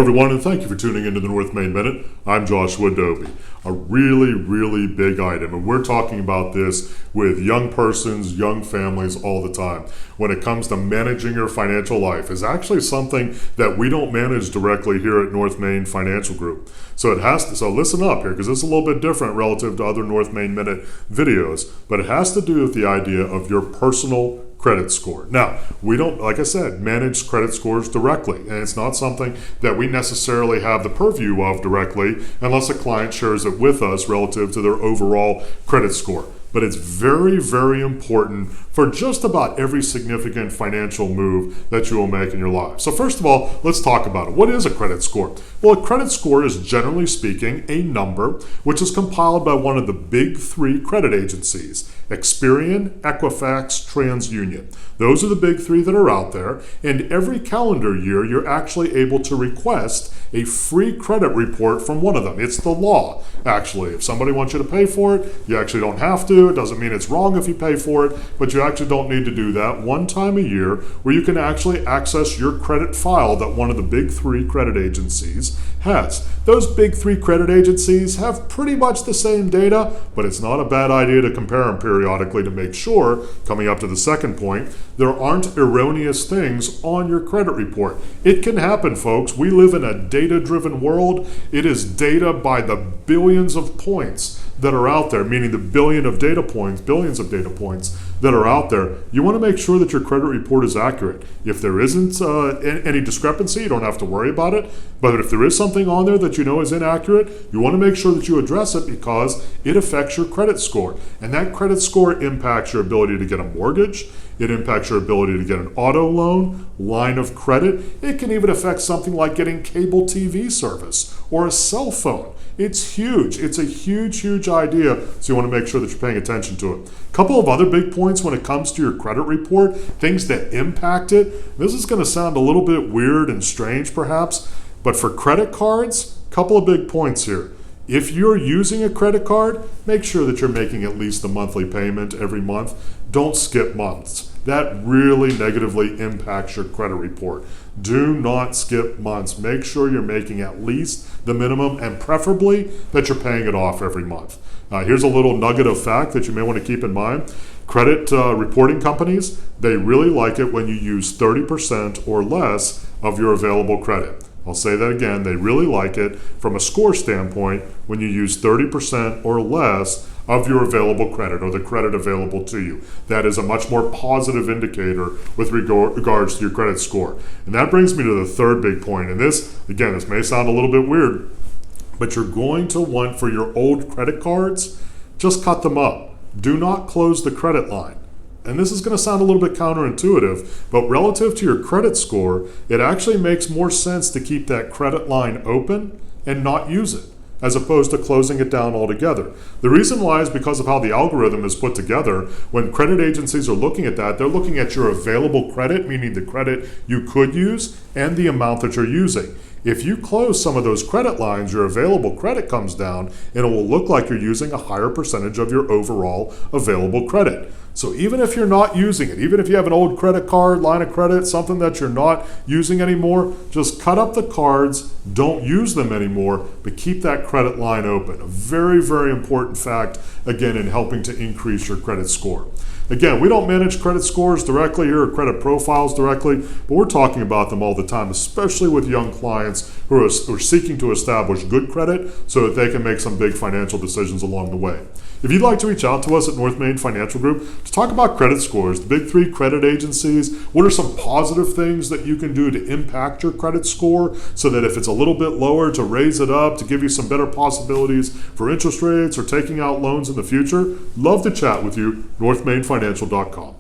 everyone, and thank you for tuning into the North Main Minute. I'm Joshua Dobie. A really big item, and we're talking about this with young persons, young families all the time. When it comes to managing your financial life, is actually something that we don't manage directly here at North Main Financial Group. So listen up here, because it's a little bit different relative to other North Main Minute videos, but it has to do with the idea of your personal credit score. Now, we don't, like I said, manage credit scores directly, and it's not something that we necessarily have the purview of directly unless a client shares it with us relative to their overall credit score. But it's very important for just about every significant financial move that you will make in your life. So first of all, let's talk about it. What is a credit score? Well, a credit score is, generally speaking, a number which is compiled by one of the big three credit agencies: Experian, Equifax, TransUnion. Those are the big three that are out there, and every calendar year you're actually able to request a free credit report from one of them. It's the law, actually. If somebody wants you to pay for it, you actually don't have to. It doesn't mean it's wrong if you pay for it, but you actually don't need to do that one time a year, where you can actually access your credit file that one of the big three credit agencies has. Those big three credit agencies have pretty much the same data, but it's not a bad idea to compare them periodically to make sure, coming up to the second point, there aren't erroneous things on your credit report. It can happen, folks. We live in a data-driven world. It is data by the billions of points that are out there, meaning the billions of data points that are out there. You want to make sure that your credit report is accurate. If there isn't any discrepancy, you don't have to worry about it. But if there is something on there that you know is inaccurate, you want to make sure that you address it, because it affects your credit score. And that credit score impacts your ability to get a mortgage. It impacts your ability to get an auto loan, line of credit. It can even affect something like getting cable TV service or a cell phone. It's huge. It's a huge idea, so you want to make sure that you're paying attention to it. A couple of other big points when it comes to your credit report, things that impact it. This is going to sound a little bit weird and strange perhaps, but for credit cards, a couple of big points here. If you're using a credit card, make sure that you're making at least a monthly payment every month. Don't skip months. That really negatively impacts your credit report. Do not skip months. Make sure you're making at least the minimum, and preferably that you're paying it off every month. Here's a little nugget of fact that you may want to keep in mind. Credit reporting companies, they really like it when you use 30% or less of your available credit. I'll say that again. They really like it from a score standpoint when you use 30% or less of your available credit, or the credit available to you. That is a much more positive indicator with regards to your credit score. And that brings me to the third big point. And this, again, this may sound a little bit weird, but you're going to want, for your old credit cards, just cut them up. Do not close the credit line. And this is going to sound a little bit counterintuitive, but relative to your credit score, it actually makes more sense to keep that credit line open and not use it, as opposed to closing it down altogether. The reason why is because of how the algorithm is put together. When credit agencies are looking at that, they're looking at your available credit, meaning the credit you could use, and the amount that you're using. If you close some of those credit lines, your available credit comes down, and it will look like you're using a higher percentage of your overall available credit. So even if you're not using it, even if you have an old credit card, line of credit, something that you're not using anymore, just cut up the cards, don't use them anymore, but keep that credit line open. A very important fact, again, in helping to increase your credit score. Again, we don't manage credit scores directly here, or credit profiles directly, but we're talking about them all the time, especially with young clients who are seeking to establish good credit so that they can make some big financial decisions along the way. If you'd like to reach out to us at North Main Financial Group to talk about credit scores, the big three credit agencies, what are some positive things that you can do to impact your credit score so that if it's a little bit lower, to raise it up, to give you some better possibilities for interest rates or taking out loans in the future, love to chat with you, northmainfinancial.com.